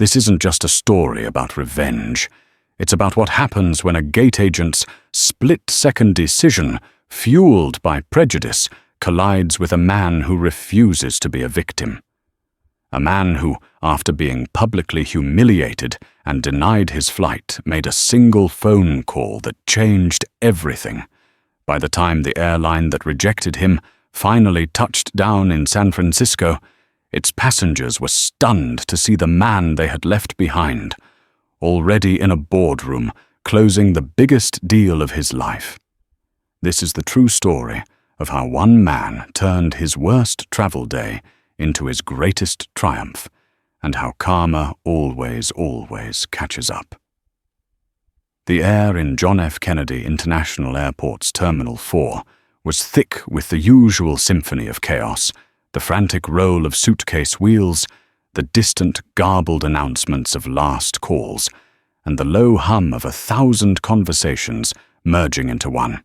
This isn't just a story about revenge. It's about what happens when a gate agent's split-second decision, fueled by prejudice, collides with a man who refuses to be a victim. A man who, after being publicly humiliated and denied his flight, made a single phone call that changed everything. By the time the airline that rejected him finally touched down in San Francisco, its passengers were stunned to see the man they had left behind, already in a boardroom, closing the biggest deal of his life. This is the true story of how one man turned his worst travel day into his greatest triumph, and how karma always catches up. The air in John F. Kennedy International Airport's Terminal 4 was thick with the usual symphony of chaos, the frantic roll of suitcase wheels, the distant garbled announcements of last calls, and the low hum of 1,000 conversations merging into one.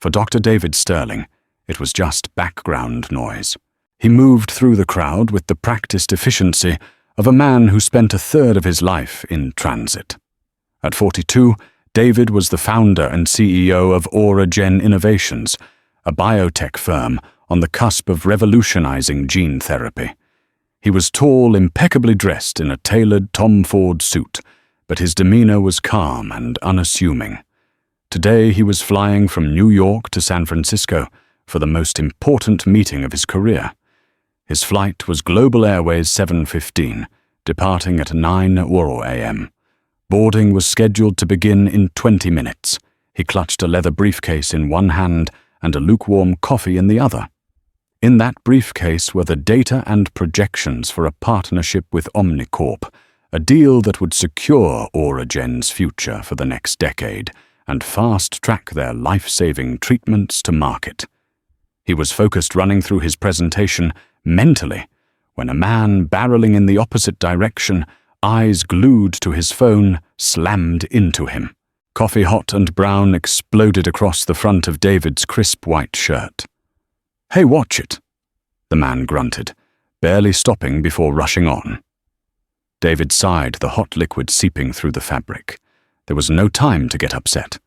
For Dr. David Sterling, it was just background noise. He moved through the crowd with the practiced efficiency of a man who spent a third of his life in transit. At 42, David was the founder and CEO of Auragen Innovations, a biotech firm on the cusp of revolutionizing gene therapy. He was tall, impeccably dressed in a tailored Tom Ford suit, but his demeanor was calm and unassuming. Today he was flying from New York to San Francisco for the most important meeting of his career. His flight was Global Airways 715, departing at 9 a.m. Boarding was scheduled to begin in 20 minutes. He clutched a leather briefcase in one hand and a lukewarm coffee in the other. In that briefcase were the data and projections for a partnership with Omnicorp, a deal that would secure Auragen's future for the next decade and fast-track their life-saving treatments to market. He was focused running through his presentation mentally when a man barreling in the opposite direction, eyes glued to his phone, slammed into him. Coffee hot and brown exploded across the front of David's crisp white shirt. "Hey, watch it," the man grunted, barely stopping before rushing on. David sighed, the hot liquid seeping through the fabric. There was no time to get upset.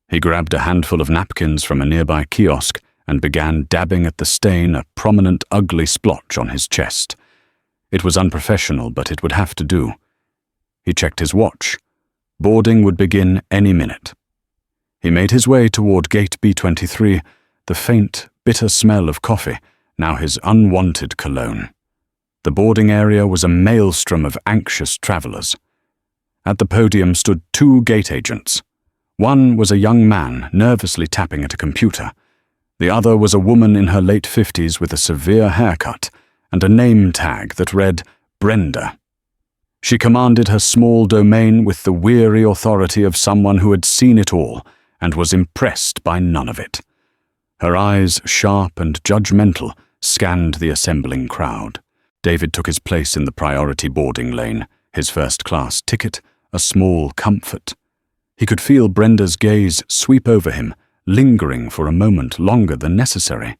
He grabbed a handful of napkins from a nearby kiosk and began dabbing at the stain, a prominent, ugly splotch on his chest. It was unprofessional, but it would have to do. He checked his watch. Boarding would begin any minute. He made his way toward gate B23, the faint, bitter smell of coffee, now his unwanted cologne. The boarding area was a maelstrom of anxious travelers. At the podium stood 2 gate agents. One was a young man nervously tapping at a computer. The other was a woman in her late 50s with a severe haircut and a name tag that read Brenda. She commanded her small domain with the weary authority of someone who had seen it all and was impressed by none of it. Her eyes, sharp and judgmental, scanned the assembling crowd. David took his place in the priority boarding lane, his first-class ticket a small comfort. He could feel Brenda's gaze sweep over him, lingering for a moment longer than necessary.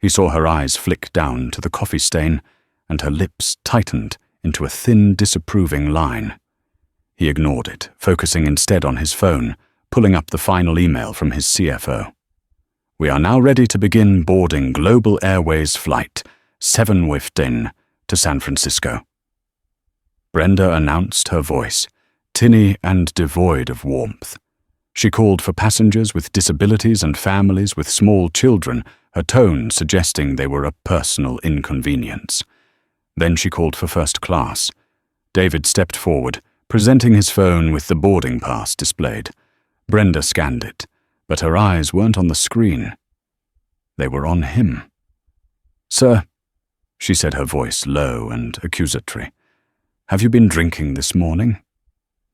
He saw her eyes flick down to the coffee stain, and her lips tightened into a thin, disapproving line. He ignored it, focusing instead on his phone, pulling up the final email from his CFO. "We are now ready to begin boarding Global Airways Flight 715 to San Francisco." Brenda announced, her voice, tinny and devoid of warmth. She called for passengers with disabilities and families with small children, her tone suggesting they were a personal inconvenience. Then she called for first class. David stepped forward, presenting his phone with the boarding pass displayed. Brenda scanned it, but her eyes weren't on the screen. They were on him. "Sir," she said, her voice low and accusatory, "have you been drinking this morning?"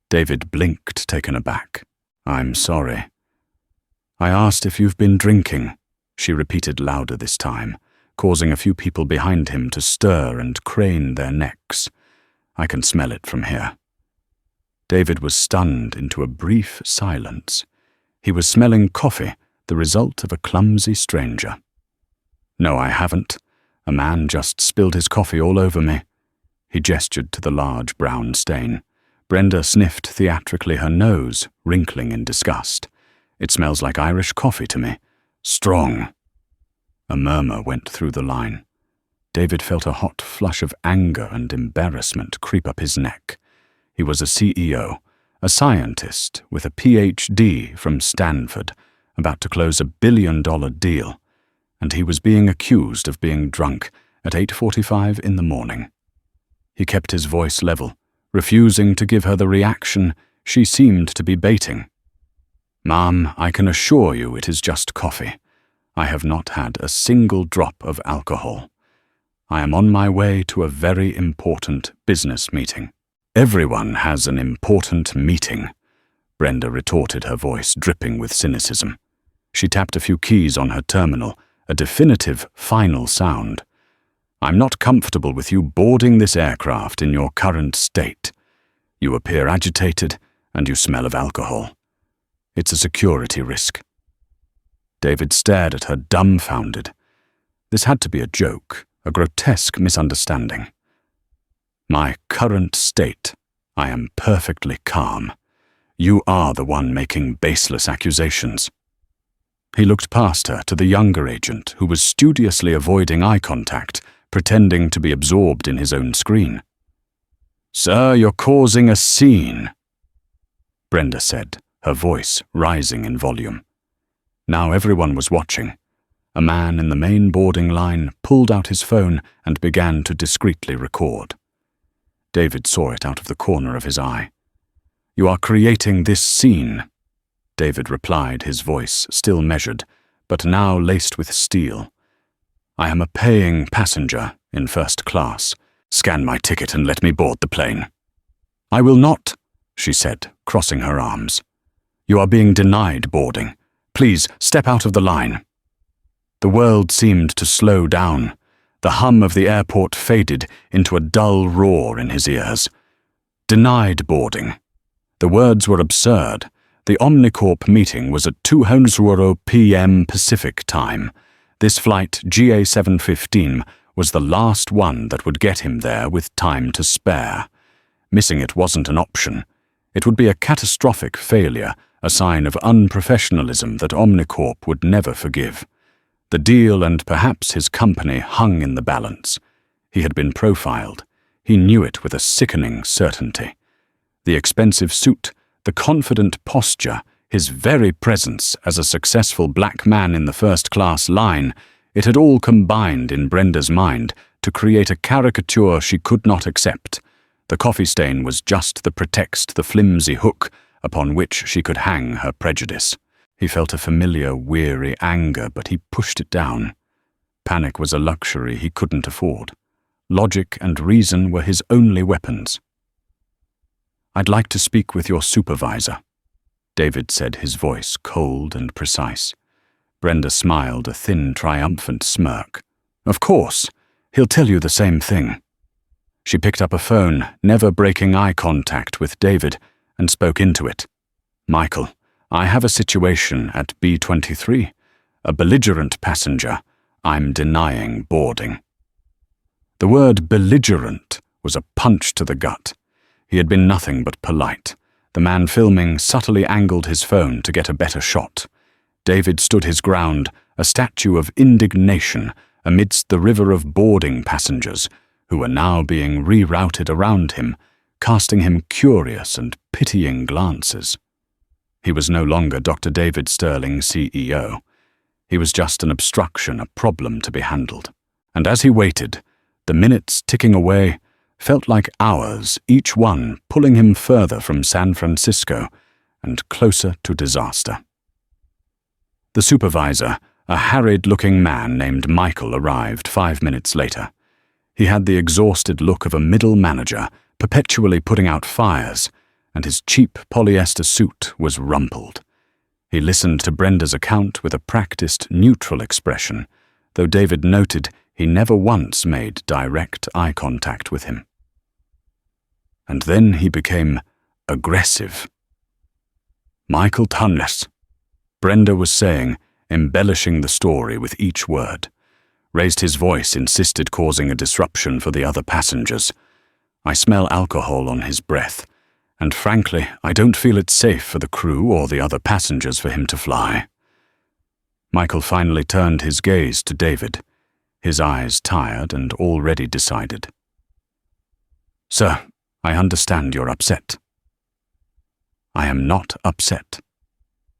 David blinked, taken aback. "I'm sorry." "I asked if you've been drinking," she repeated louder this time, causing a few people behind him to stir and crane their necks. "I can smell it from here." David was stunned into a brief silence. He was smelling coffee, the result of a clumsy stranger. "No, I haven't. A man just spilled his coffee all over me." He gestured to the large brown stain. Brenda sniffed theatrically, her nose wrinkling in disgust. "It smells like Irish coffee to me. Strong." A murmur went through the line. David felt a hot flush of anger and embarrassment creep up his neck. He was a CEO, a scientist with a PhD from Stanford, about to close $1 billion deal, and he was being accused of being drunk at 8:45 in the morning. He kept his voice level, refusing to give her the reaction she seemed to be baiting. "Ma'am, I can assure you it is just coffee. I have not had a single drop of alcohol. I am on my way to a very important business meeting." "Everyone has an important meeting," Brenda retorted, her voice dripping with cynicism. She tapped a few keys on her terminal, a definitive final sound. "I'm not comfortable with you boarding this aircraft in your current state. You appear agitated and you smell of alcohol. It's a security risk." David stared at her, dumbfounded. This had to be a joke, a grotesque misunderstanding. "My current state. I am perfectly calm. You are the one making baseless accusations." He looked past her to the younger agent, who was studiously avoiding eye contact, pretending to be absorbed in his own screen. "Sir, you're causing a scene," Brenda said, her voice rising in volume. Now everyone was watching. A man in the main boarding line pulled out his phone and began to discreetly record. David saw it out of the corner of his eye. "You are creating this scene," David replied, his voice still measured, but now laced with steel. "I am a paying passenger in first class. Scan my ticket and let me board the plane." "I will not," she said, crossing her arms. "You are being denied boarding. Please step out of the line." The world seemed to slow down. The hum of the airport faded into a dull roar in his ears. Denied boarding. The words were absurd. The Omnicorp meeting was at 2:00 p.m. Pacific time. This flight, GA715, was the last one that would get him there with time to spare. Missing it wasn't an option. It would be a catastrophic failure, a sign of unprofessionalism that Omnicorp would never forgive. The deal and perhaps his company hung in the balance. He had been profiled. He knew it with a sickening certainty. The expensive suit, the confident posture, his very presence as a successful black man in the first-class line, it had all combined in Brenda's mind to create a caricature she could not accept. The coffee stain was just the pretext, the flimsy hook upon which she could hang her prejudice. He felt a familiar, weary anger, but he pushed it down. Panic was a luxury he couldn't afford. Logic and reason were his only weapons. "I'd like to speak with your supervisor," David said, his voice cold and precise. Brenda smiled, a thin, triumphant smirk. "Of course. He'll tell you the same thing." She picked up a phone, never breaking eye contact with David, and spoke into it. "Michael, I have a situation at B-23. A belligerent passenger. I'm denying boarding." The word belligerent was a punch to the gut. He had been nothing but polite. The man filming subtly angled his phone to get a better shot. David stood his ground, a statue of indignation, amidst the river of boarding passengers, who were now being rerouted around him, casting him curious and pitying glances. He was no longer Dr. David Sterling, CEO. He was just an obstruction, a problem to be handled. And as he waited, the minutes ticking away felt like hours, each one pulling him further from San Francisco and closer to disaster. The supervisor, a harried-looking man named Michael, arrived 5 minutes later. He had the exhausted look of a middle manager, perpetually putting out fires, and his cheap polyester suit was rumpled. He listened to Brenda's account with a practiced, neutral expression, though David noted he never once made direct eye contact with him. And then he became aggressive. "Michael Tunless," Brenda was saying, embellishing the story with each word. Raised his voice, insisted, causing a disruption for the other passengers. I smell alcohol on his breath, and frankly, I don't feel it's safe for the crew or the other passengers for him to fly." Michael finally turned his gaze to David, his eyes tired and already decided. "Sir, I understand you're upset." "I am not upset."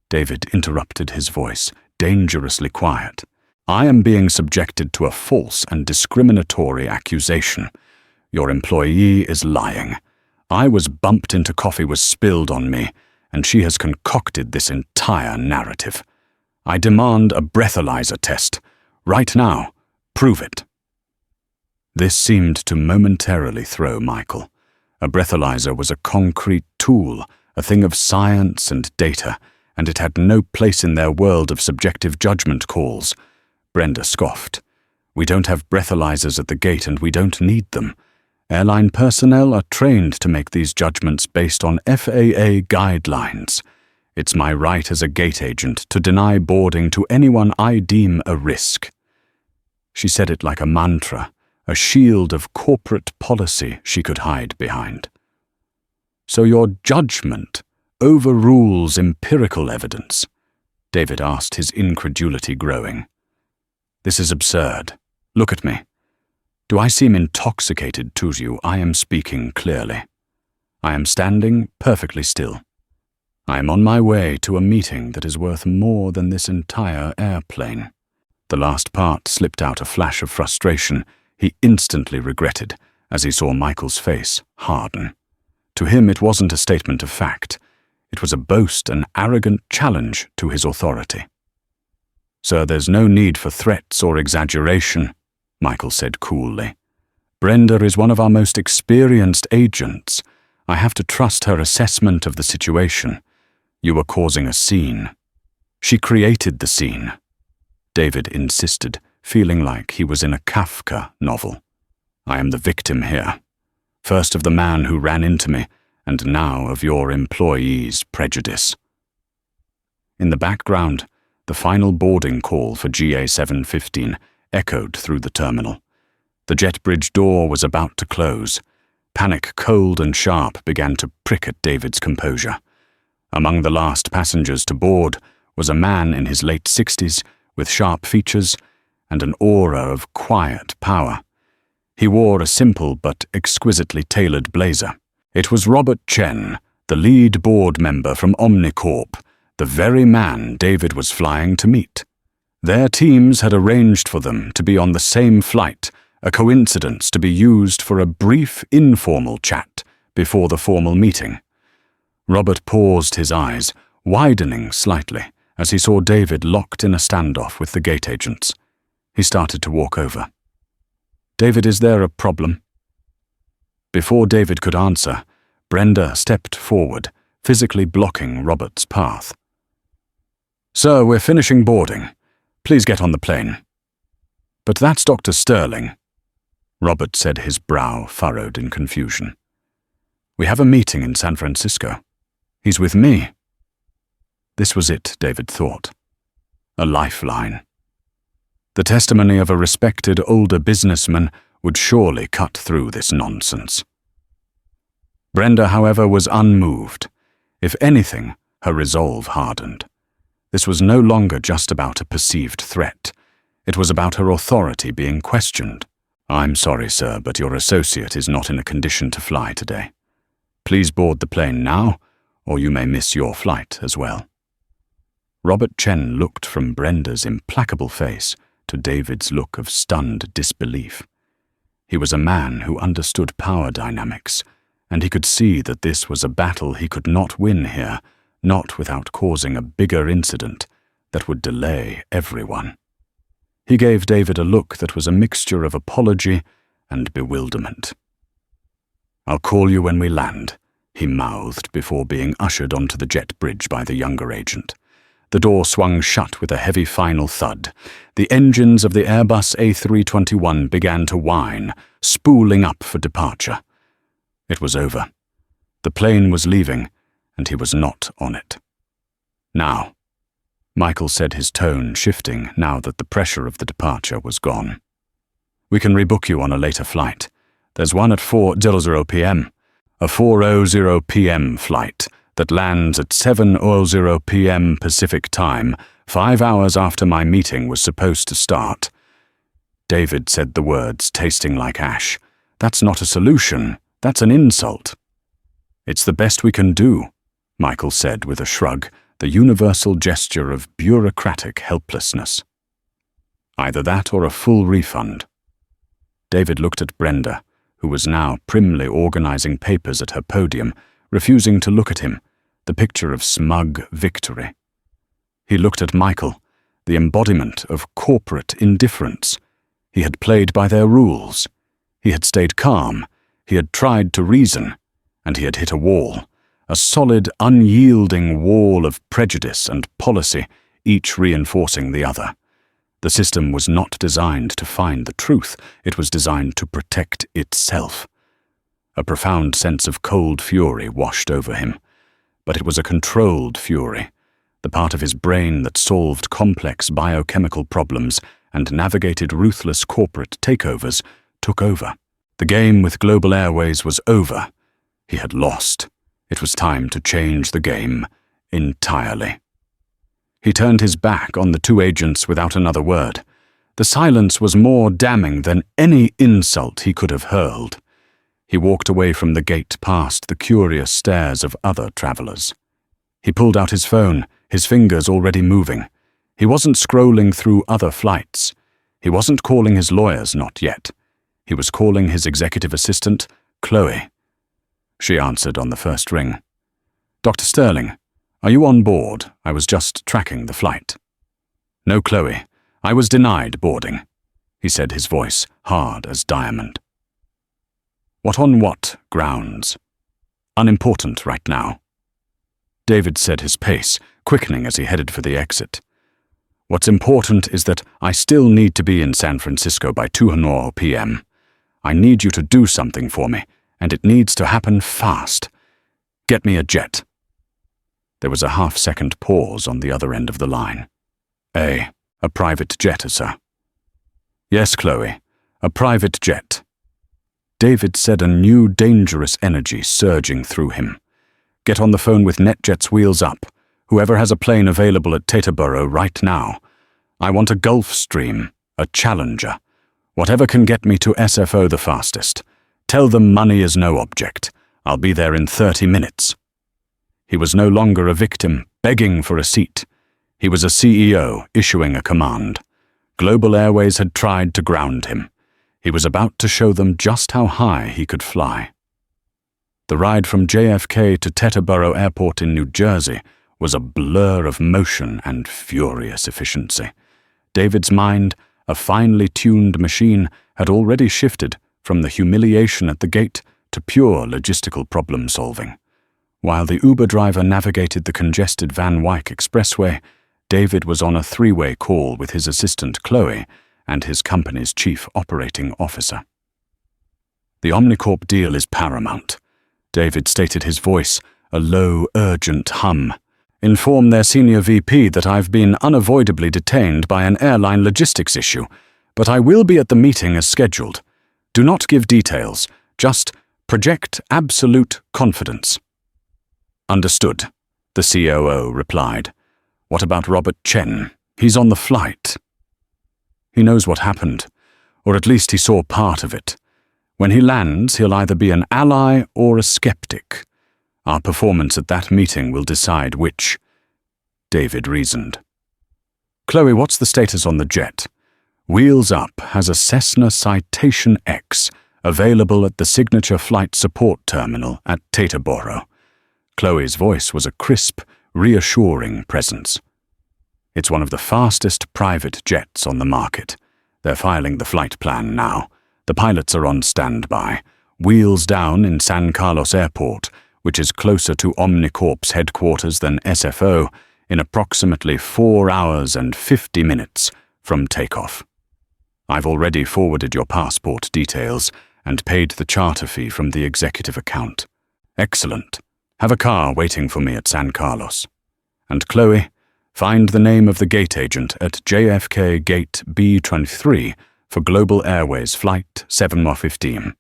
David interrupted, his voice dangerously quiet. "I am being subjected to a false and discriminatory accusation. Your employee is lying. I was bumped into, coffee was spilled on me, and she has concocted this entire narrative. I demand a breathalyzer test. Right now. Prove it." This seemed to momentarily throw Michael. A breathalyzer was a concrete tool, a thing of science and data, and it had no place in their world of subjective judgment calls. Brenda scoffed. "We don't have breathalyzers at the gate, and we don't need them. Airline personnel are trained to make these judgments based on FAA guidelines. It's my right as a gate agent to deny boarding to anyone I deem a risk." She said it like a mantra, a shield of corporate policy she could hide behind. "So your judgment overrules empirical evidence?" David asked, his incredulity growing. "This is absurd. Look at me. Do I seem intoxicated to you? I am speaking clearly. I am standing perfectly still. I am on my way to a meeting that is worth more than this entire airplane." The last part slipped out a flash of frustration he instantly regretted as he saw Michael's face harden. To him it wasn't a statement of fact. It was a boast, an arrogant challenge to his authority. "Sir, there's no need for threats or exaggeration," Michael said coolly. "Brenda is one of our most experienced agents. I have to trust her assessment of the situation. You are causing a scene." "She created the scene," David insisted, feeling like he was in a Kafka novel. "I am the victim here. First of the man who ran into me, and now of your employee's prejudice." In the background, the final boarding call for GA 715 echoed through the terminal. The jet bridge door was about to close. Panic, cold and sharp, began to prick at David's composure. Among the last passengers to board was a man in his late 60s with sharp features and an aura of quiet power. He wore a simple but exquisitely tailored blazer. It was Robert Chen, the lead board member from Omnicorp, the very man David was flying to meet. Their teams had arranged for them to be on the same flight, a coincidence to be used for a brief, informal chat before the formal meeting. Robert paused, his eyes widening slightly as he saw David locked in a standoff with the gate agents. He started to walk over. "David, is there a problem?" Before David could answer, Brenda stepped forward, physically blocking Robert's path. "Sir, we're finishing boarding. Please get on the plane." "But that's Dr. Sterling," Robert said, his brow furrowed in confusion. "We have a meeting in San Francisco. He's with me." This was it, David thought. A lifeline. The testimony of a respected older businessman would surely cut through this nonsense. Brenda, however, was unmoved. If anything, her resolve hardened. This was no longer just about a perceived threat. It was about her authority being questioned. "I'm sorry, sir, but your associate is not in a condition to fly today. Please board the plane now, or you may miss your flight as well." Robert Chen looked from Brenda's implacable face to David's look of stunned disbelief. He was a man who understood power dynamics, and he could see that this was a battle he could not win here, not without causing a bigger incident that would delay everyone. He gave David a look that was a mixture of apology and bewilderment. "I'll call you when we land," he mouthed before being ushered onto the jet bridge by the younger agent. The door swung shut with a heavy final thud. The engines of the Airbus A321 began to whine, spooling up for departure. It was over. The plane was leaving, and he was not on it. "Now," Michael said, his tone shifting now that the pressure of the departure was gone. "We can rebook you on a later flight. There's one at 4:00 p.m., a 4:00 p.m. flight that lands at 7:00 p.m. Pacific time, 5 hours after my meeting was supposed to start. David said the words, tasting like ash. That's not a solution, that's an insult. It's the best we can do, Michael said with a shrug, the universal gesture of bureaucratic helplessness. Either that or a full refund. David looked at Brenda, who was now primly organizing papers at her podium, refusing to look at him, the picture of smug victory. He looked at Michael, the embodiment of corporate indifference. He had played by their rules. He had stayed calm. He had tried to reason. And he had hit a wall, a solid, unyielding wall of prejudice and policy, each reinforcing the other. The system was not designed to find the truth. It was designed to protect itself. A profound sense of cold fury washed over him. But it was a controlled fury. The part of his brain that solved complex biochemical problems and navigated ruthless corporate takeovers took over. The game with Global Airways was over. He had lost. It was time to change the game entirely. He turned his back on the two agents without another word. The silence was more damning than any insult he could have hurled. He walked away from the gate past the curious stares of other travelers. He pulled out his phone, his fingers already moving. He wasn't scrolling through other flights. He wasn't calling his lawyers, not yet. He was calling his executive assistant, Chloe. She answered on the first ring. Dr. Sterling, are you on board? I was just tracking the flight. No, Chloe. I was denied boarding, he said, his voice hard as diamond. What on what grounds? Unimportant right now. David said, his pace quickening as he headed for the exit. What's important is that I still need to be in San Francisco by 2:00 p.m. I need you to do something for me, and it needs to happen fast. Get me a jet. There was a half-second pause on the other end of the line. A private jet, sir. Yes, Chloe, a private jet. David said, a new dangerous energy surging through him. Get on the phone with NetJet's wheels up. Whoever has a plane available at Teterboro right now. I want a Gulfstream, a Challenger. Whatever can get me to SFO the fastest. Tell them money is no object. I'll be there in 30 minutes. He was no longer a victim, begging for a seat. He was a CEO issuing a command. Global Airways had tried to ground him. He was about to show them just how high he could fly. The ride from JFK to Teterboro Airport in New Jersey was a blur of motion and furious efficiency. David's mind, a finely tuned machine, had already shifted from the humiliation at the gate to pure logistical problem-solving. While the Uber driver navigated the congested Van Wyck Expressway, David was on a three-way call with his assistant Chloe and his company's chief operating officer. The Omnicorp deal is paramount, David stated, his voice a low, urgent hum. Inform their senior VP that I've been unavoidably detained by an airline logistics issue, but I will be at the meeting as scheduled. Do not give details, just project absolute confidence. Understood, the COO replied. What about Robert Chen? He's on the flight. He knows what happened, or at least he saw part of it. When he lands, he'll either be an ally or a skeptic. Our performance at that meeting will decide which, David reasoned. Chloe, what's the status on the jet? Wheels Up has a Cessna Citation X available at the Signature Flight Support Terminal at Teterboro. Chloe's voice was a crisp, reassuring presence. It's one of the fastest private jets on the market. They're filing the flight plan now. The pilots are on standby. Wheels down in San Carlos Airport, which is closer to Omnicorp's headquarters than SFO, in approximately 4 hours and 50 minutes from takeoff. I've already forwarded your passport details and paid the charter fee from the executive account. Excellent. Have a car waiting for me at San Carlos. And Chloe, find the name of the gate agent at JFK Gate B23 for Global Airways Flight 715.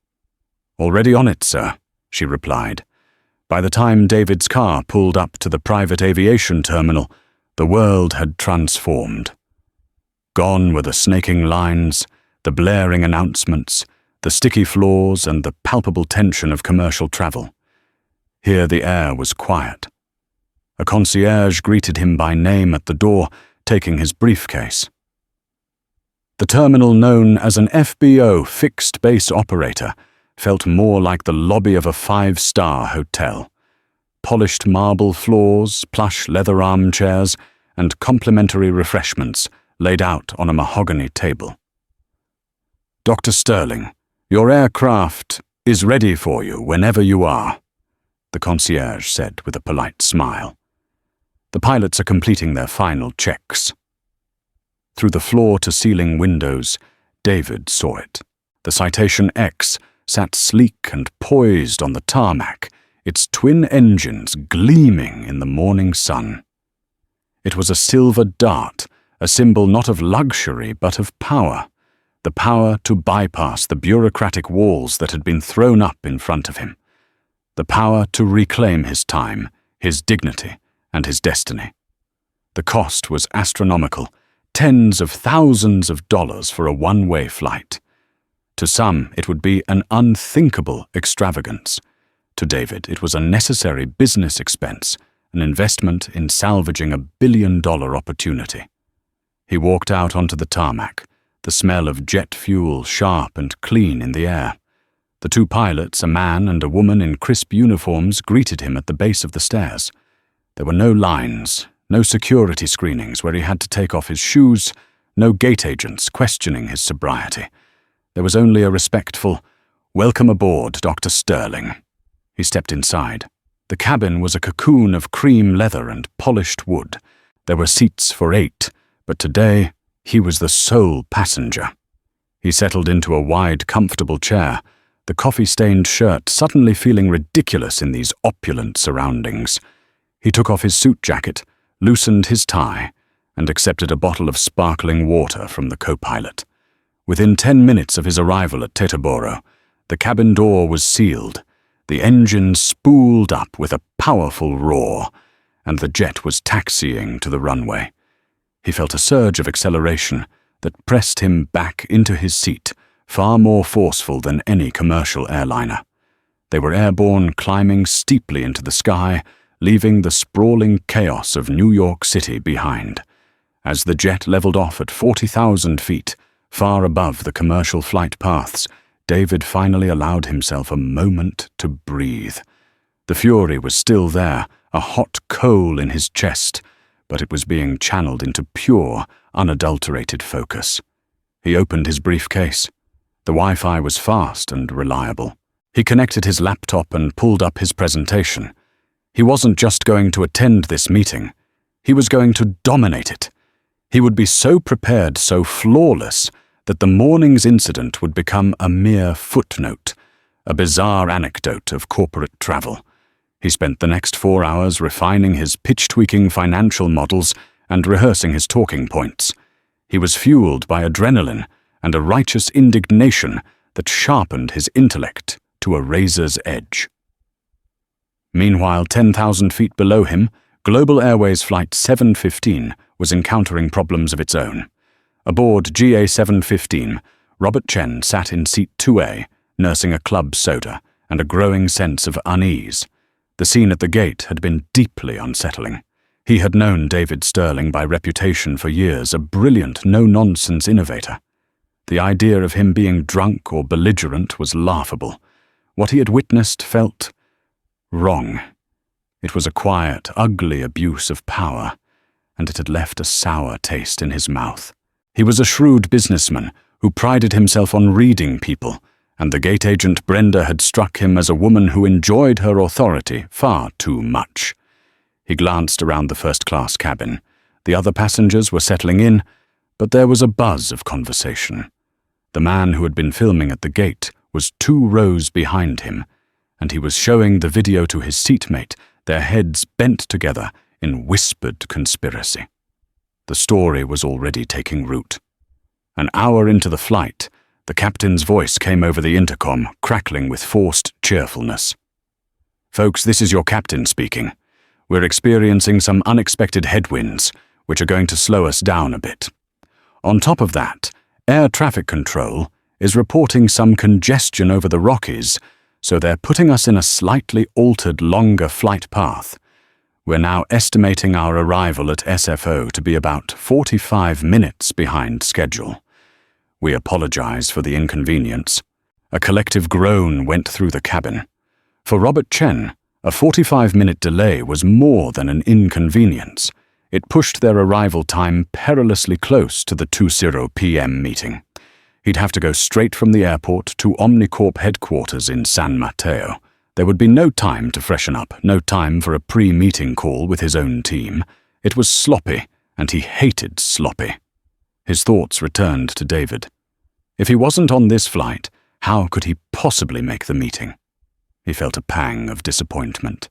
"Already on it, sir," she replied. By the time David's car pulled up to the private aviation terminal, the world had transformed. Gone were the snaking lines, the blaring announcements, the sticky floors, and the palpable tension of commercial travel. Here the air was quiet. A concierge greeted him by name at the door, taking his briefcase. The terminal, known as an FBO fixed-base operator, felt more like the lobby of a five-star hotel. Polished marble floors, plush leather armchairs, and complimentary refreshments laid out on a mahogany table. "Dr. Sterling, your aircraft is ready for you whenever you are," the concierge said with a polite smile. "The pilots are completing their final checks." Through the floor-to-ceiling windows, David saw it. The Citation X sat sleek and poised on the tarmac, its twin engines gleaming in the morning sun. It was a silver dart, a symbol not of luxury but of power, the power to bypass the bureaucratic walls that had been thrown up in front of him, the power to reclaim his time, his dignity, and his destiny. The cost was astronomical, tens of thousands of dollars for a one-way flight. To some, it would be an unthinkable extravagance. To David, it was a necessary business expense, an investment in salvaging $1 billion opportunity. He walked out onto the tarmac, the smell of jet fuel sharp and clean in the air. The two pilots, a man and a woman in crisp uniforms, greeted him at the base of the stairs. There were no lines, no security screenings where he had to take off his shoes, no gate agents questioning his sobriety. There was only a respectful, "Welcome aboard, Dr. Sterling." He stepped inside. The cabin was a cocoon of cream leather and polished wood. There were seats for 8, but today he was the sole passenger. He settled into a wide, comfortable chair, the coffee-stained shirt suddenly feeling ridiculous in these opulent surroundings. He took off his suit jacket, loosened his tie, and accepted a bottle of sparkling water from the co-pilot. Within 10 minutes of his arrival at Teterboro, the cabin door was sealed, the engine spooled up with a powerful roar, and the jet was taxiing to the runway. He felt a surge of acceleration that pressed him back into his seat, far more forceful than any commercial airliner. They were airborne, climbing steeply into the sky, leaving the sprawling chaos of New York City behind. As the jet leveled off at 40,000 feet, far above the commercial flight paths, David finally allowed himself a moment to breathe. The fury was still there, a hot coal in his chest, but it was being channeled into pure, unadulterated focus. He opened his briefcase. The Wi-Fi was fast and reliable. He connected his laptop and pulled up his presentation. He wasn't just going to attend this meeting. He was going to dominate it. He would be so prepared, so flawless, that the morning's incident would become a mere footnote, a bizarre anecdote of corporate travel. He spent the next 4 hours refining his pitch-tweaking financial models and rehearsing his talking points. He was fueled by adrenaline and a righteous indignation that sharpened his intellect to a razor's edge. Meanwhile, 10,000 feet below him, Global Airways Flight 715 was encountering problems of its own. Aboard GA 715, Robert Chen sat in seat 2A, nursing a club soda and a growing sense of unease. The scene at the gate had been deeply unsettling. He had known David Sterling by reputation for years, a brilliant, no-nonsense innovator. The idea of him being drunk or belligerent was laughable. What he had witnessed felt wrong. It was a quiet, ugly abuse of power, and it had left a sour taste in his mouth. He was a shrewd businessman who prided himself on reading people, and the gate agent Brenda had struck him as a woman who enjoyed her authority far too much. He glanced around the first-class cabin. The other passengers were settling in, but there was a buzz of conversation. The man who had been filming at the gate was 2 rows behind him, and he was showing the video to his seatmate, their heads bent together in whispered conspiracy. The story was already taking root. An hour into the flight, The captain's voice came over the intercom, crackling with forced cheerfulness. "Folks, this is your captain speaking. We're experiencing some unexpected headwinds, which are going to slow us down a bit. On top of that, air traffic control is reporting some congestion over the Rockies, so they're putting us in a slightly altered longer flight path. We're now estimating our arrival at SFO to be about 45 minutes behind schedule. We apologize for the inconvenience." A collective groan went through the cabin. For Robert Chen, a 45-minute delay was more than an inconvenience. It pushed their arrival time perilously close to the 2:00 p.m. meeting. He'd have to go straight from the airport to Omnicorp headquarters in San Mateo. There would be no time to freshen up, no time for a pre-meeting call with his own team. It was sloppy, and he hated sloppy. His thoughts returned to David. If he wasn't on this flight, how could he possibly make the meeting? He felt a pang of disappointment.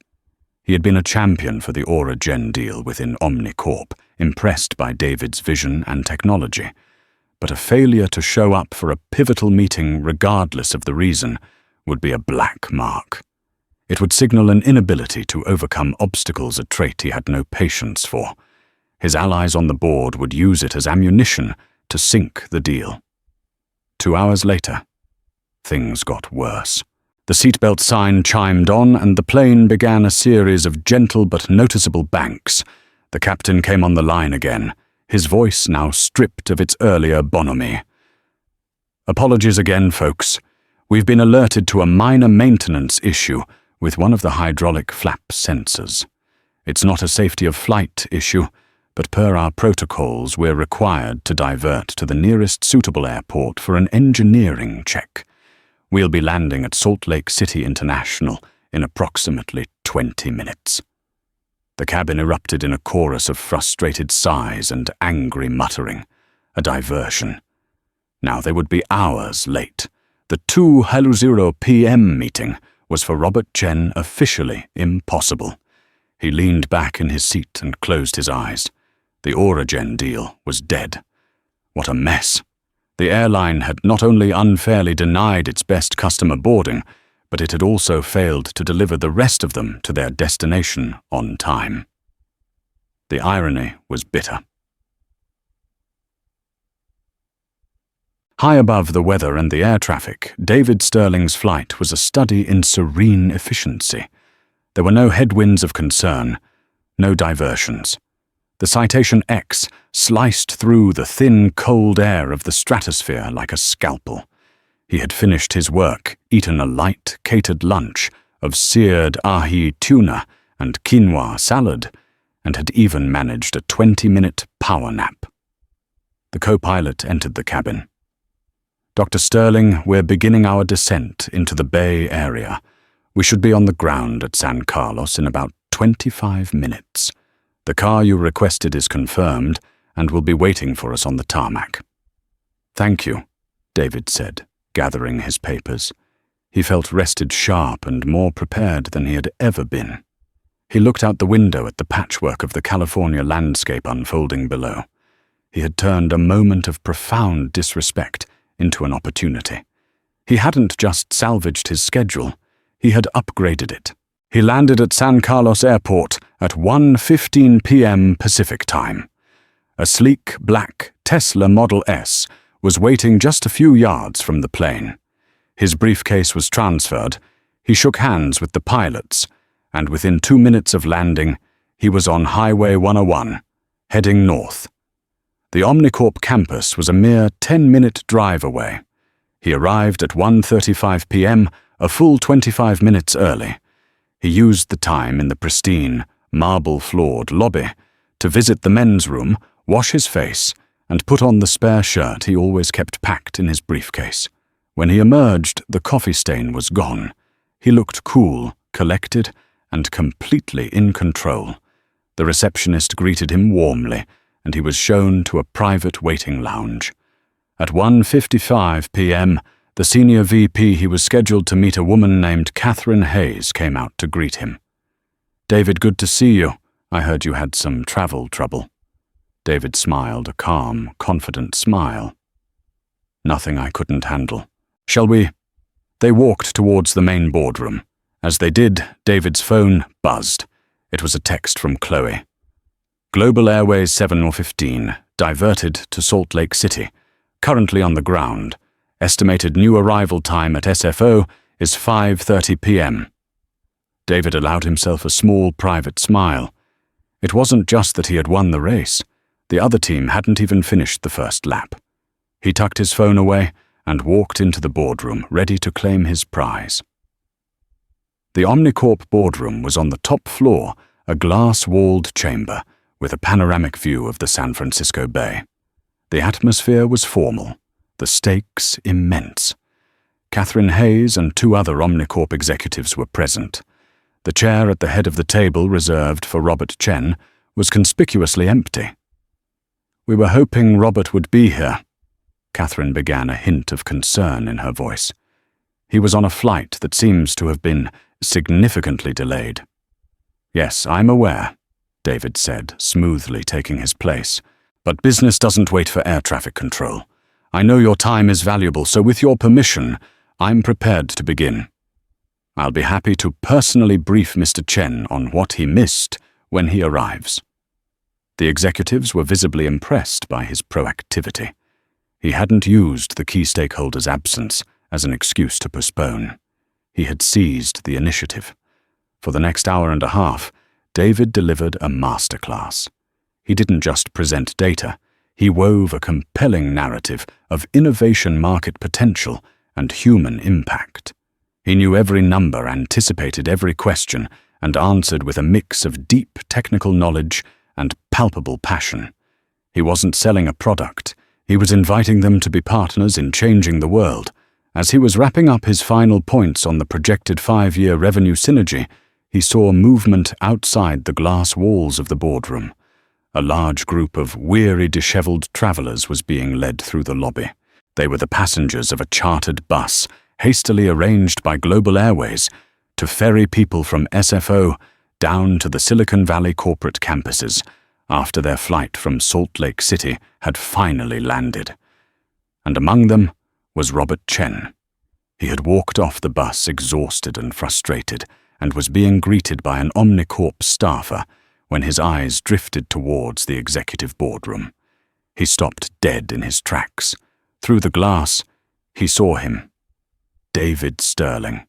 He had been a champion for the Aura-Gen deal within Omnicorp, impressed by David's vision and technology. But a failure to show up for a pivotal meeting, regardless of the reason, would be a black mark. It would signal an inability to overcome obstacles, a trait he had no patience for. His allies on the board would use it as ammunition to sink the deal. 2 hours later, things got worse. The seatbelt sign chimed on, and the plane began a series of gentle but noticeable banks. The captain came on the line again, his voice now stripped of its earlier bonhomie. "Apologies again, folks. We've been alerted to a minor maintenance issue with one of the hydraulic flap sensors. It's not a safety of flight issue, but per our protocols we're required to divert to the nearest suitable airport for an engineering check. We'll be landing at Salt Lake City International in approximately 20 minutes. The cabin erupted in a chorus of frustrated sighs and angry muttering. A diversion. Now they would be hours late. The 2:00 p.m. meeting was for Robert Chen officially impossible. He leaned back in his seat and closed his eyes. The Aura-Gen deal was dead. What a mess. The airline had not only unfairly denied its best customer boarding, but it had also failed to deliver the rest of them to their destination on time. The irony was bitter. High above the weather and the air traffic, David Sterling's flight was a study in serene efficiency. There were no headwinds of concern, no diversions. The Citation X sliced through the thin, cold air of the stratosphere like a scalpel. He had finished his work, eaten a light, catered lunch of seared ahi tuna and quinoa salad, and had even managed a 20-minute power nap. The co-pilot entered the cabin. "Dr. Sterling, we're beginning our descent into the Bay Area. We should be on the ground at San Carlos in about 25 minutes. The car you requested is confirmed and will be waiting for us on the tarmac." "Thank you," David said, gathering his papers. He felt rested sharp and more prepared than he had ever been. He looked out the window at the patchwork of the California landscape unfolding below. He had turned a moment of profound disrespect into an opportunity. He hadn't just salvaged his schedule, he had upgraded it. He landed at San Carlos Airport at 1:15 p.m. Pacific Time. A sleek, black Tesla Model S was waiting just a few yards from the plane. His briefcase was transferred, he shook hands with the pilots, and within 2 minutes of landing, he was on Highway 101, heading north. The Omnicorp campus was a mere 10-minute drive away. He arrived at 1:35 p.m., a full 25 minutes early. He used the time in the pristine, marble-floored lobby to visit the men's room, wash his face, and put on the spare shirt he always kept packed in his briefcase. When he emerged, the coffee stain was gone. He looked cool, collected, and completely in control. The receptionist greeted him warmly, and he was shown to a private waiting lounge. At 1:55 p.m., the senior VP he was scheduled to meet, a woman named Catherine Hayes, came out to greet him. "David, good to see you. I heard you had some travel trouble." David smiled, a calm, confident smile. Nothing I couldn't handle. Shall we? They walked towards the main boardroom. As they did, David's phone buzzed. It was a text from Chloe. Global Airways 7:15, diverted to Salt Lake City. Currently on the ground. Estimated new arrival time at SFO is 5:30 p.m. David allowed himself a small private smile. It wasn't just that he had won the race. The other team hadn't even finished the first lap. He tucked his phone away and walked into the boardroom, ready to claim his prize. The Omnicorp boardroom was on the top floor, a glass-walled chamber with a panoramic view of the San Francisco Bay. The atmosphere was formal, the stakes immense. Catherine Hayes and 2 other Omnicorp executives were present. The chair at the head of the table reserved for Robert Chen was conspicuously empty. "We were hoping Robert would be here," Catherine began, a hint of concern in her voice. "He was on a flight that seems to have been significantly delayed." "Yes, I'm aware," David said, smoothly taking his place. "But business doesn't wait for air traffic control. I know your time is valuable, so with your permission, I'm prepared to begin. I'll be happy to personally brief Mr. Chen on what he missed when he arrives." The executives were visibly impressed by his proactivity. He hadn't used the key stakeholder's absence as an excuse to postpone. He had seized the initiative. For the next hour and a half, David delivered a masterclass. He didn't just present data. He wove a compelling narrative of innovation market potential and human impact. He knew every number, anticipated every question, and answered with a mix of deep technical knowledge and palpable passion. He wasn't selling a product. He was inviting them to be partners in changing the world. As he was wrapping up his final points on the projected 5-year revenue synergy, he saw movement outside the glass walls of the boardroom. A large group of weary, disheveled travelers was being led through the lobby. They were the passengers of a chartered bus, hastily arranged by Global Airways, to ferry people from SFO down to the Silicon Valley corporate campuses after their flight from Salt Lake City had finally landed. And among them was Robert Chen. He had walked off the bus exhausted and frustrated, and was being greeted by an Omnicorp staffer when his eyes drifted towards the executive boardroom. He stopped dead in his tracks. Through the glass, he saw him. David Sterling.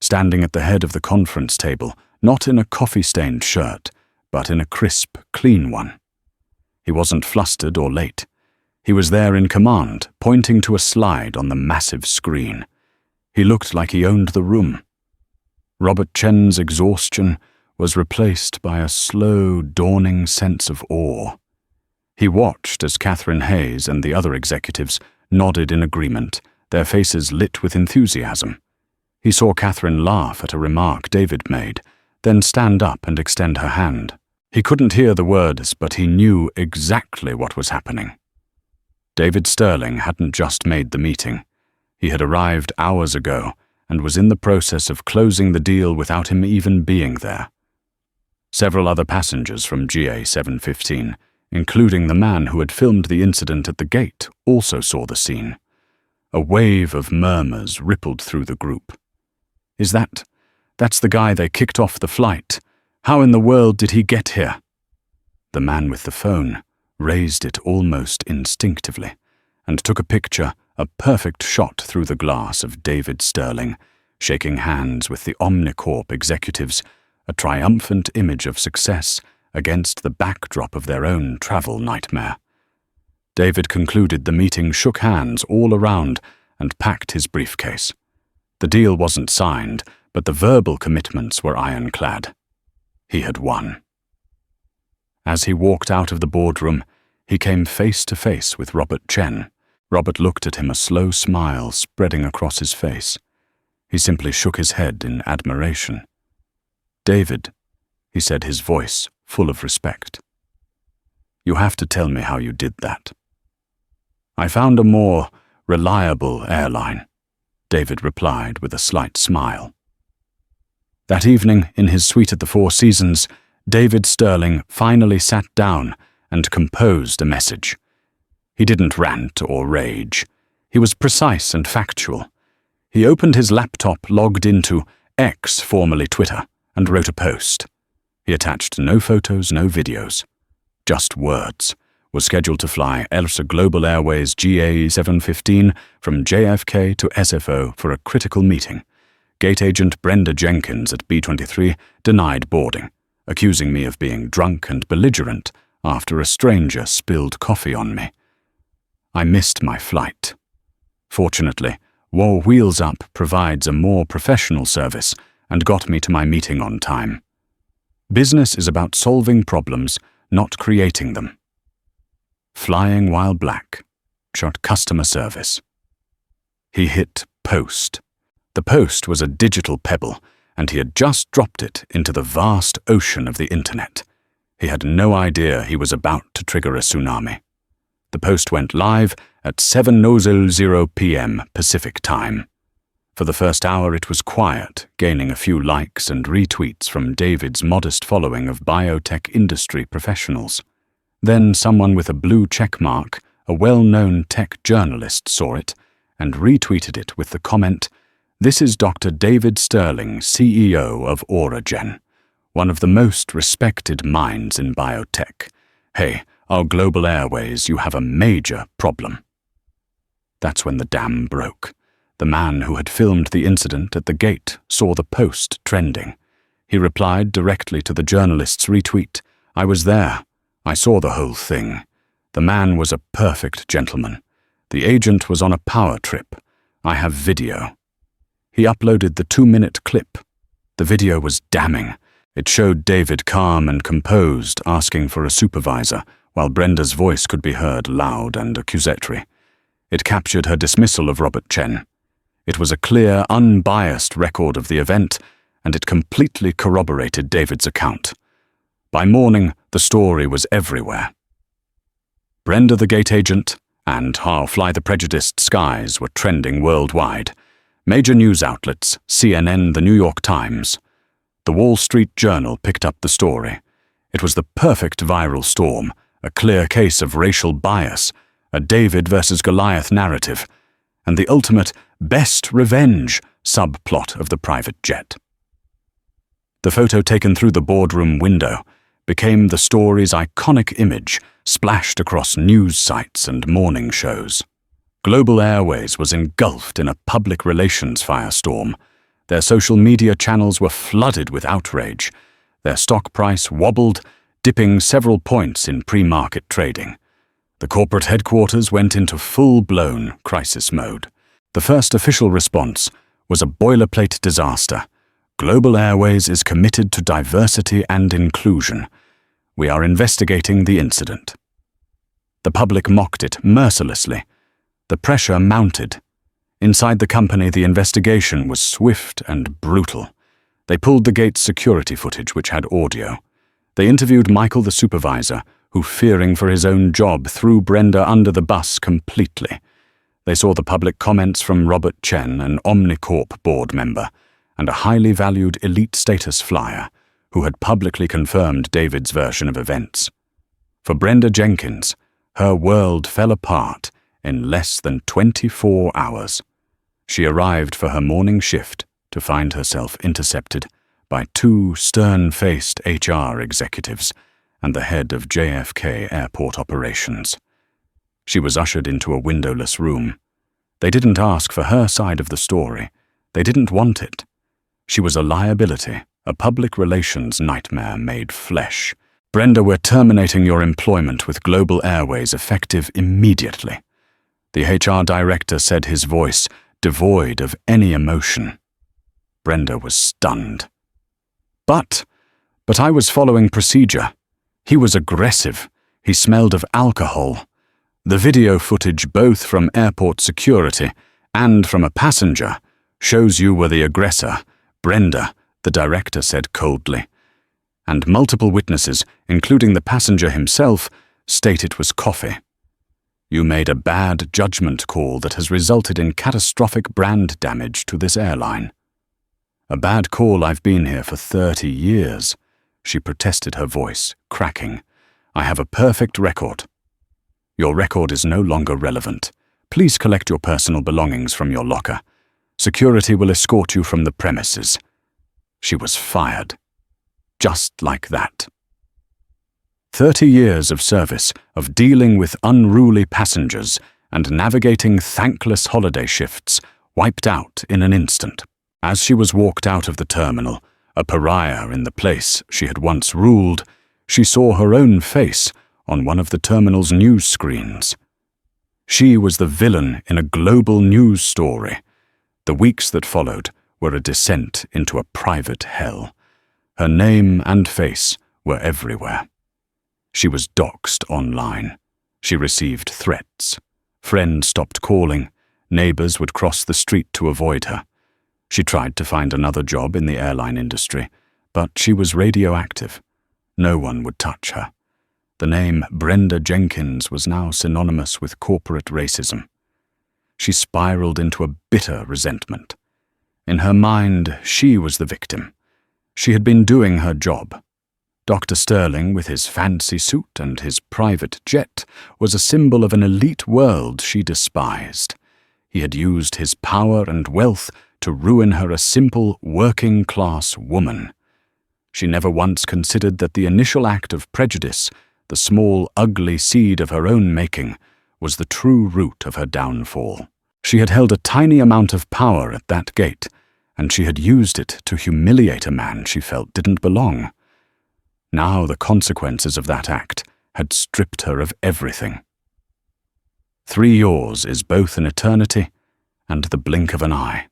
Standing at the head of the conference table, not in a coffee-stained shirt, but in a crisp, clean one. He wasn't flustered or late. He was there in command, pointing to a slide on the massive screen. He looked like he owned the room. Robert Chen's exhaustion was replaced by a slow, dawning sense of awe. He watched as Catherine Hayes and the other executives nodded in agreement, their faces lit with enthusiasm. He saw Catherine laugh at a remark David made, then stand up and extend her hand. He couldn't hear the words, but he knew exactly what was happening. David Sterling hadn't just made the meeting. He had arrived hours ago and was in the process of closing the deal without him even being there. Several other passengers from GA 715, including the man who had filmed the incident at the gate, also saw the scene. A wave of murmurs rippled through the group. That's the guy they kicked off the flight. How in the world did he get here?" The man with the phone raised it almost instinctively and took a picture, a perfect shot through the glass of David Sterling, shaking hands with the Omnicorp executives, a triumphant image of success against the backdrop of their own travel nightmare. David concluded the meeting, shook hands all around, and packed his briefcase. The deal wasn't signed, but the verbal commitments were ironclad. He had won. As he walked out of the boardroom, he came face to face with Robert Chen. Robert looked at him, a slow smile spreading across his face. He simply shook his head in admiration. "David," he said, his voice full of respect. "You have to tell me how you did that." "I found a more reliable airline," David replied with a slight smile. That evening, in his suite at the Four Seasons, David Sterling finally sat down and composed a message. He didn't rant or rage. He was precise and factual. He opened his laptop, logged into X, formerly Twitter, and wrote a post. He attached no photos, no videos. Just words. Was scheduled to fly ELSA Global Airways GA 715 from JFK to SFO for a critical meeting. Gate agent Brenda Jenkins at B-23 denied boarding, accusing me of being drunk and belligerent after a stranger spilled coffee on me. I missed my flight. Fortunately, War Wheels Up provides a more professional service and got me to my meeting on time. Business is about solving problems, not creating them. Flying while black. Shot customer service. He hit post. The post was a digital pebble, and he had just dropped it into the vast ocean of the internet. He had no idea he was about to trigger a tsunami. The post went live at 7:00 p.m. Pacific time. For the first hour it was quiet, gaining a few likes and retweets from David's modest following of biotech industry professionals. Then someone with a blue check mark, a well-known tech journalist, saw it and retweeted it with the comment, "This is Dr. David Sterling, CEO of Auragen, one of the most respected minds in biotech. Hey, our Global Airways, you have a major problem." That's when the dam broke. The man who had filmed the incident at the gate saw the post trending. He replied directly to the journalist's retweet, "I was there. I saw the whole thing. The man was a perfect gentleman. The agent was on a power trip. I have video." He uploaded the 2-minute clip. The video was damning. It showed David calm and composed, asking for a supervisor, while Brenda's voice could be heard loud and accusatory. It captured her dismissal of Robert Chen. It was a clear, unbiased record of the event, and it completely corroborated David's account. By morning, the story was everywhere. Brenda the gate agent and How Fly the Prejudiced Skies were trending worldwide. Major news outlets, CNN, the New York Times. The Wall Street Journal picked up the story. It was the perfect viral storm, a clear case of racial bias, a David versus Goliath narrative, and the ultimate best revenge subplot of the private jet. The photo taken through the boardroom window became the story's iconic image, splashed across news sites and morning shows. Global Airways was engulfed in a public relations firestorm. Their social media channels were flooded with outrage. Their stock price wobbled, dipping several points in pre-market trading. The corporate headquarters went into full-blown crisis mode. The first official response was a boilerplate disaster. Global Airways is committed to diversity and inclusion. We are investigating the incident. The public mocked it mercilessly. The pressure mounted. Inside the company, the investigation was swift and brutal. They pulled the gate's security footage, which had audio. They interviewed Michael, the supervisor, who, fearing for his own job, threw Brenda under the bus completely. They saw the public comments from Robert Chen, an Omnicorp board member, and a highly valued elite status flyer, who had publicly confirmed David's version of events. For Brenda Jenkins, her world fell apart in less than 24 hours. She arrived for her morning shift to find herself intercepted by 2 stern-faced HR executives and the head of JFK airport operations. She was ushered into a windowless room. They didn't ask for her side of the story. They didn't want it. She was a liability, a public relations nightmare made flesh. "Brenda, we're terminating your employment with Global Airways effective immediately." The HR director said, his voice devoid of any emotion. Brenda was stunned. But I was following procedure. He was aggressive. He smelled of alcohol. The video footage, both from airport security and from a passenger, shows you were the aggressor, Brenda, the director said coldly. And multiple witnesses, including the passenger himself, state it was coffee. You made a bad judgment call that has resulted in catastrophic brand damage to this airline. A bad call. I've been here for 30 years, she protested, her voice cracking. I have a perfect record. Your record is no longer relevant. Please collect your personal belongings from your locker. Security will escort you from the premises." She was fired. Just like that. 30 years of service, of dealing with unruly passengers and navigating thankless holiday shifts, wiped out in an instant. As she was walked out of the terminal, a pariah in the place she had once ruled, she saw her own face on one of the terminal's news screens. She was the villain in a global news story. The weeks that followed were a descent into a private hell. Her name and face were everywhere. She was doxxed online. She received threats. Friends stopped calling. Neighbors would cross the street to avoid her. She tried to find another job in the airline industry, but she was radioactive. No one would touch her. The name Brenda Jenkins was now synonymous with corporate racism. She spiraled into a bitter resentment. In her mind, she was the victim. She had been doing her job. Dr. Sterling, with his fancy suit and his private jet, was a symbol of an elite world she despised. He had used his power and wealth to ruin her, a simple, working-class woman. She never once considered that the initial act of prejudice, the small, ugly seed of her own making, was the true root of her downfall. She had held a tiny amount of power at that gate, and she had used it to humiliate a man she felt didn't belong. Now the consequences of that act had stripped her of everything. 3 years is both an eternity and the blink of an eye.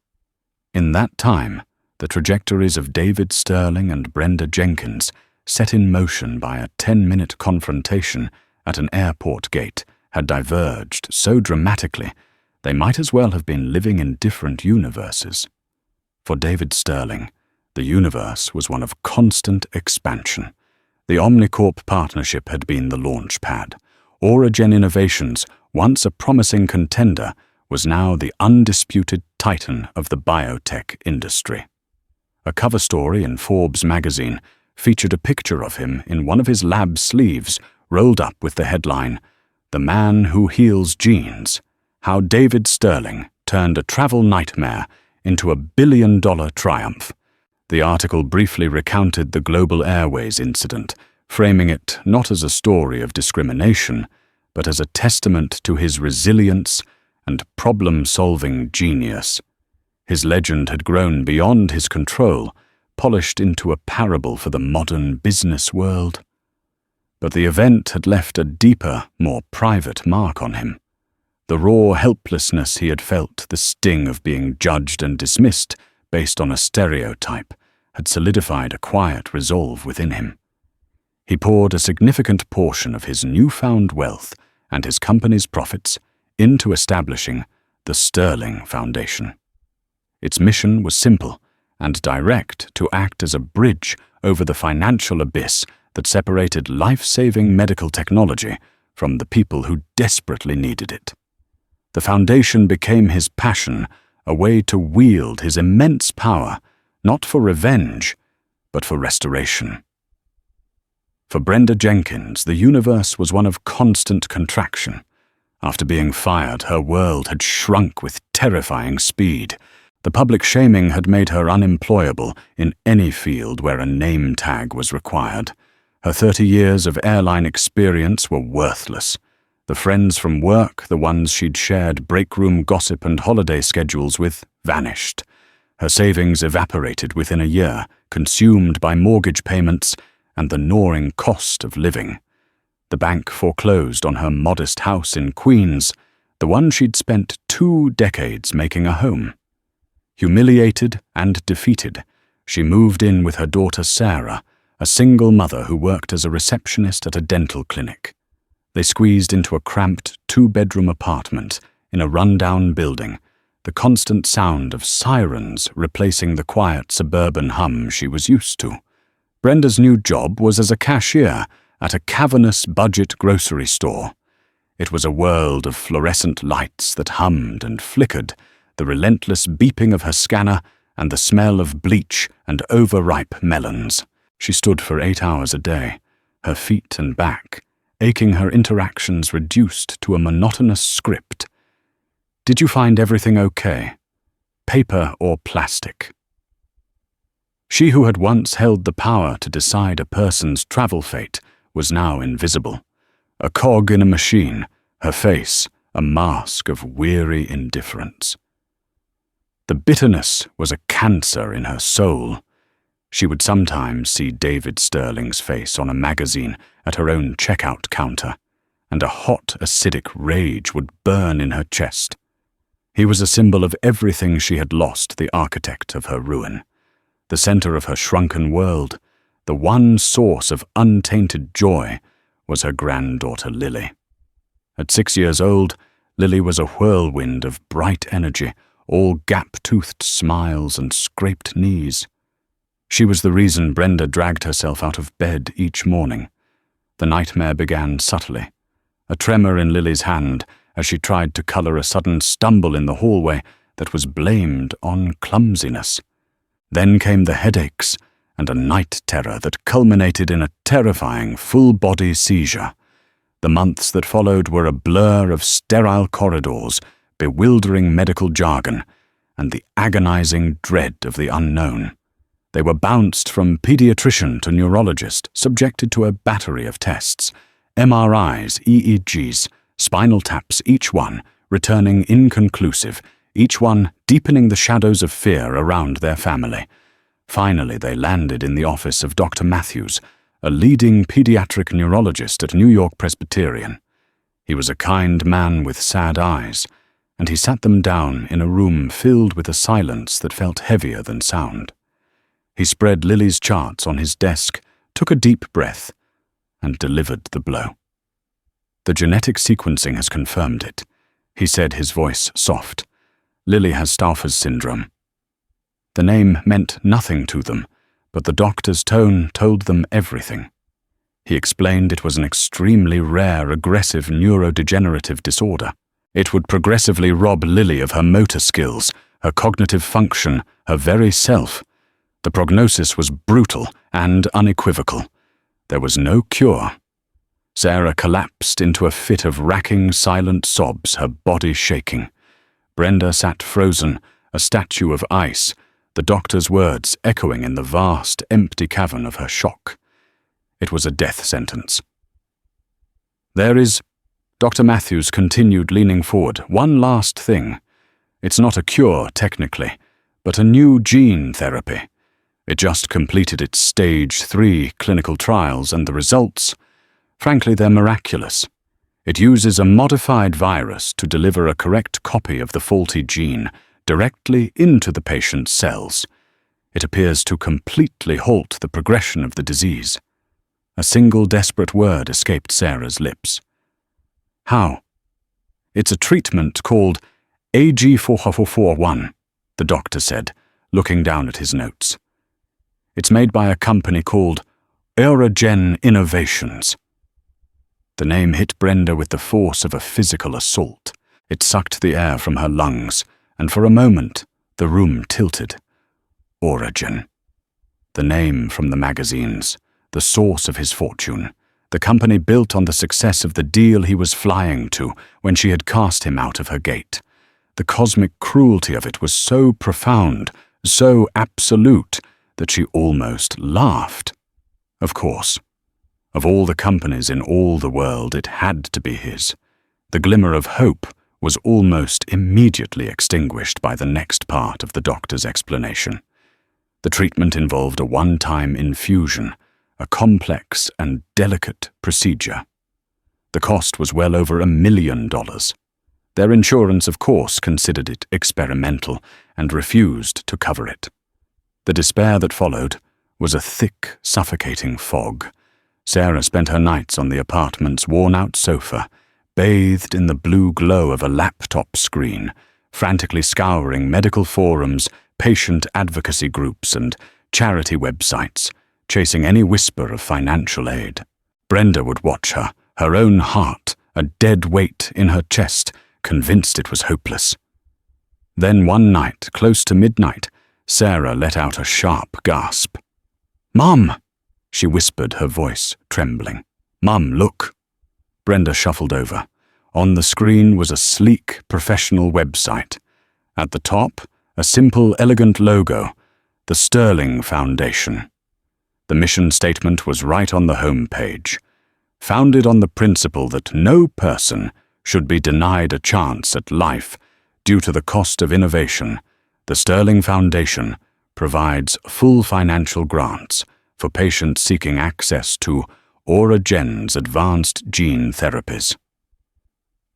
In that time, the trajectories of David Sterling and Brenda Jenkins, set in motion by a 10-minute confrontation at an airport gate, had diverged so dramatically they might as well have been living in different universes. For David Sterling, the universe was one of constant expansion. The Omnicorp partnership had been the launch pad. Auragen Innovations, once a promising contender, was now the undisputed titan of the biotech industry. A cover story in Forbes magazine featured a picture of him in one of his lab sleeves, rolled up with the headline, "The Man Who Heals Genes: How David Sterling Turned a Travel Nightmare into a billion-dollar triumph." The article briefly recounted the Global Airways incident, framing it not as a story of discrimination, but as a testament to his resilience and problem-solving genius. His legend had grown beyond his control, polished into a parable for the modern business world. But the event had left a deeper, more private mark on him. The raw helplessness he had felt, the sting of being judged and dismissed based on a stereotype, had solidified a quiet resolve within him. He poured a significant portion of his newfound wealth and his company's profits into establishing the Sterling Foundation. Its mission was simple and direct: to act as a bridge over the financial abyss that separated life-saving medical technology from the people who desperately needed it. The foundation became his passion, a way to wield his immense power, not for revenge, but for restoration. For Brenda Jenkins, the universe was one of constant contraction. After being fired, her world had shrunk with terrifying speed. The public shaming had made her unemployable in any field where a name tag was required. Her 30 years of airline experience were worthless. The friends from work, the ones she'd shared break-room gossip and holiday schedules with, vanished. Her savings evaporated within a year, consumed by mortgage payments and the gnawing cost of living. The bank foreclosed on her modest house in Queens, the one she'd spent 2 decades making a home. Humiliated and defeated, she moved in with her daughter Sarah, a single mother who worked as a receptionist at a dental clinic. They squeezed into a cramped 2-bedroom apartment in a rundown building, the constant sound of sirens replacing the quiet suburban hum she was used to. Brenda's new job was as a cashier at a cavernous budget grocery store. It was a world of fluorescent lights that hummed and flickered, the relentless beeping of her scanner and the smell of bleach and overripe melons. She stood for 8 hours a day, her feet and back aching, her interactions reduced to a monotonous script. Did you find everything okay? Paper or plastic? She who had once held the power to decide a person's travel fate was now invisible. A cog in a machine, her face a mask of weary indifference. The bitterness was a cancer in her soul. She would sometimes see David Sterling's face on a magazine at her own checkout counter, and a hot, acidic rage would burn in her chest. He was a symbol of everything she had lost, the architect of her ruin, the center of her shrunken world. The one source of untainted joy was her granddaughter Lily. At 6 years old, Lily was a whirlwind of bright energy, all gap-toothed smiles and scraped knees. She was the reason Brenda dragged herself out of bed each morning. The nightmare began subtly, a tremor in Lily's hand as she tried to color a sudden stumble in the hallway that was blamed on clumsiness. Then came the headaches and a night terror that culminated in a terrifying full-body seizure. The months that followed were a blur of sterile corridors, bewildering medical jargon, and the agonizing dread of the unknown. They were bounced from pediatrician to neurologist, subjected to a battery of tests, MRIs, EEGs, spinal taps, each one returning inconclusive, each one deepening the shadows of fear around their family. Finally, they landed in the office of Dr. Matthews, a leading pediatric neurologist at New York Presbyterian. He was a kind man with sad eyes, and he sat them down in a room filled with a silence that felt heavier than sound. He spread Lily's charts on his desk, took a deep breath, and delivered the blow. "The genetic sequencing has confirmed it," he said, his voice soft. "Lily has Stauffer's syndrome." The name meant nothing to them, but the doctor's tone told them everything. He explained it was an extremely rare, aggressive neurodegenerative disorder. It would progressively rob Lily of her motor skills, her cognitive function, her very self. The prognosis was brutal and unequivocal. There was no cure. Sarah collapsed into a fit of racking, silent sobs, her body shaking. Brenda sat frozen, a statue of ice, the doctor's words echoing in the vast, empty cavern of her shock. It was a death sentence. "There is," Dr. Matthews continued, leaning forward, "one last thing. It's not a cure, technically, but a new gene therapy. It just completed its stage 3 clinical trials, and the results, frankly, they're miraculous. It uses a modified virus to deliver a correct copy of the faulty gene directly into the patient's cells. It appears to completely halt the progression of the disease." A single desperate word escaped Sarah's lips. "How?" "It's a treatment called AG4441, the doctor said, looking down at his notes. "It's made by a company called Airline Innovations." The name hit Brenda with the force of a physical assault. It sucked the air from her lungs, and for a moment the room tilted. Origin. The name from the magazines, the source of his fortune, the company built on the success of the deal he was flying to when she had cast him out of her gate. The cosmic cruelty of it was so profound, so absolute, that she almost laughed. Of course. Of all the companies in all the world, it had to be his. The glimmer of hope was almost immediately extinguished by the next part of the doctor's explanation. The treatment involved a one-time infusion, a complex and delicate procedure. The cost was well over $1 million. Their insurance, of course, considered it experimental and refused to cover it. The despair that followed was a thick, suffocating fog. Sarah spent her nights on the apartment's worn-out sofa, bathed in the blue glow of a laptop screen, frantically scouring medical forums, patient advocacy groups, and charity websites, chasing any whisper of financial aid. Brenda would watch her, her own heart, a dead weight in her chest, convinced it was hopeless. Then one night, close to midnight, Sarah let out a sharp gasp. "Mum!" she whispered, her voice trembling. "Mum, look." Brenda shuffled over. On the screen was a sleek, professional website. At the top, a simple, elegant logo, the Sterling Foundation. The mission statement was right on the home page. Founded on the principle that no person should be denied a chance at life due to the cost of innovation, the Sterling Foundation provides full financial grants for patients seeking access to Auragen's advanced gene therapies.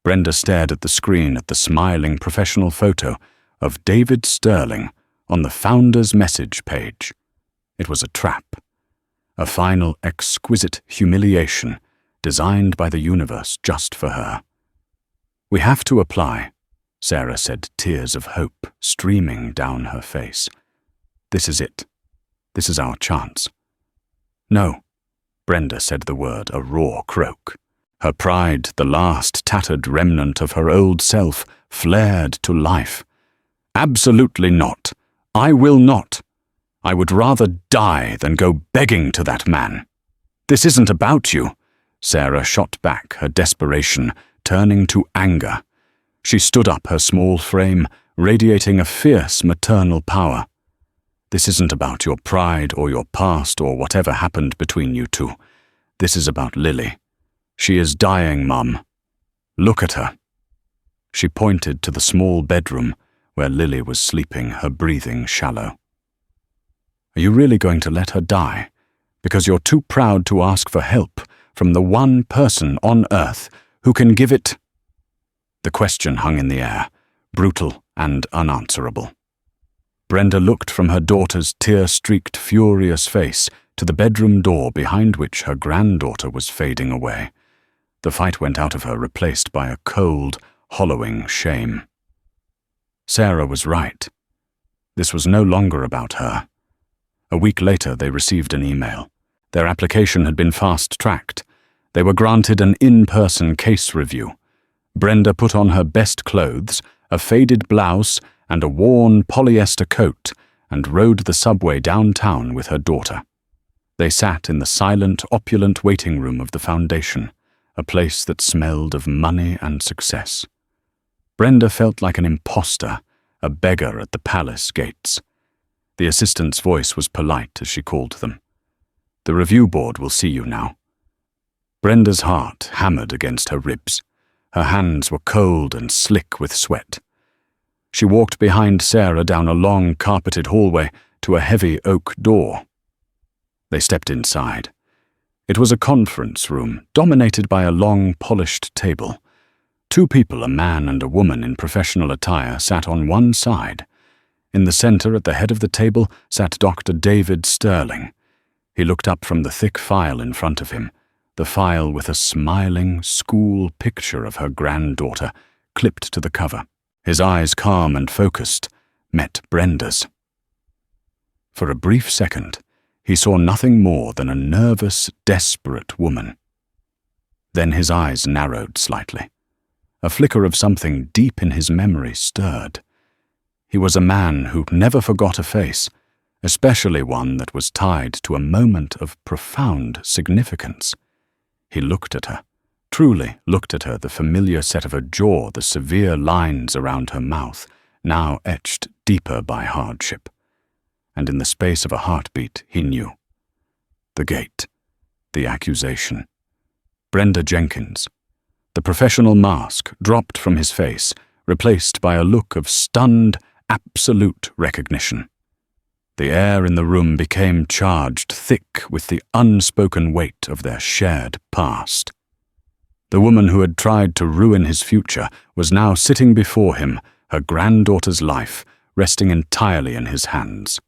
Brenda stared at the screen at the smiling professional photo of David Sterling on the founder's message page. It was a trap, a final exquisite humiliation designed by the universe just for her. "We have to apply," Sarah said, tears of hope streaming down her face. "This is it. This is our chance." "No," Brenda said the word, a raw croak. Her pride, the last tattered remnant of her old self, flared to life. "Absolutely not. I will not. I would rather die than go begging to that man." "This isn't about you," Sarah shot back, her desperation turning to anger. She stood up, her small frame radiating a fierce maternal power. "This isn't about your pride or your past or whatever happened between you two. This is about Lily. She is dying, Mum. Look at her." She pointed to the small bedroom where Lily was sleeping, her breathing shallow. "Are you really going to let her die because you're too proud to ask for help from the one person on earth who can give it?" The question hung in the air, brutal and unanswerable. Brenda looked from her daughter's tear-streaked, furious face to the bedroom door behind which her granddaughter was fading away. The fight went out of her, replaced by a cold, hollowing shame. Sarah was right. This was no longer about her. A week later, they received an email. Their application had been fast-tracked. They were granted an in-person case review. Brenda put on her best clothes, a faded blouse and a worn polyester coat, and rode the subway downtown with her daughter. They sat in the silent, opulent waiting room of the foundation, a place that smelled of money and success. Brenda felt like an imposter, a beggar at the palace gates. The assistant's voice was polite as she called them. "The review board will see you now." Brenda's heart hammered against her ribs. Her hands were cold and slick with sweat. She walked behind Sarah down a long carpeted hallway to a heavy oak door. They stepped inside. It was a conference room, dominated by a long, polished table. Two people, a man and a woman in professional attire, sat on one side. In the center, at the head of the table, sat Dr. David Sterling. He looked up from the thick file in front of him, the file with a smiling school picture of her granddaughter clipped to the cover. His eyes, calm and focused, met Brenda's. For a brief second, he saw nothing more than a nervous, desperate woman. Then his eyes narrowed slightly. A flicker of something deep in his memory stirred. He was a man who never forgot a face, especially one that was tied to a moment of profound significance. He looked at her, truly looked at her, the familiar set of her jaw, the severe lines around her mouth, now etched deeper by hardship. And in the space of a heartbeat, he knew. The gate, the accusation. Brenda Jenkins. The professional mask dropped from his face, replaced by a look of stunned, absolute recognition. The air in the room became charged thick with the unspoken weight of their shared past. The woman who had tried to ruin his future was now sitting before him, her granddaughter's life resting entirely in his hands.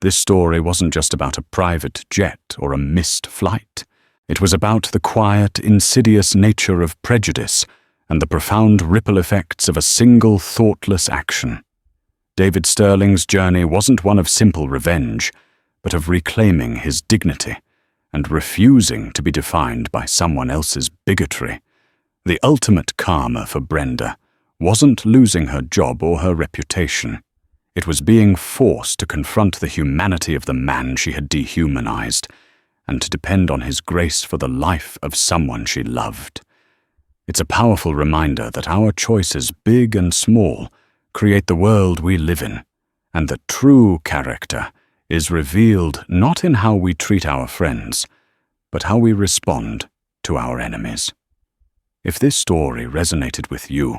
This story wasn't just about a private jet or a missed flight. It was about the quiet, insidious nature of prejudice and the profound ripple effects of a single thoughtless action. David Sterling's journey wasn't one of simple revenge, but of reclaiming his dignity and refusing to be defined by someone else's bigotry. The ultimate karma for Brenda wasn't losing her job or her reputation. It was being forced to confront the humanity of the man she had dehumanized and to depend on his grace for the life of someone she loved. It's a powerful reminder that our choices, big and small, create the world we live in, and that true character is revealed not in how we treat our friends, but how we respond to our enemies. If this story resonated with you,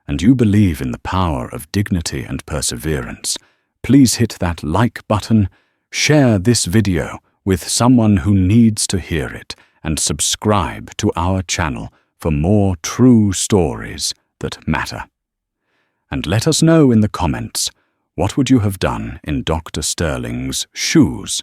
and you believe in the power of dignity and perseverance, please hit that like button, share this video with someone who needs to hear it, and subscribe to our channel for more true stories that matter. And let us know in the comments, what would you have done in Dr. Sterling's shoes?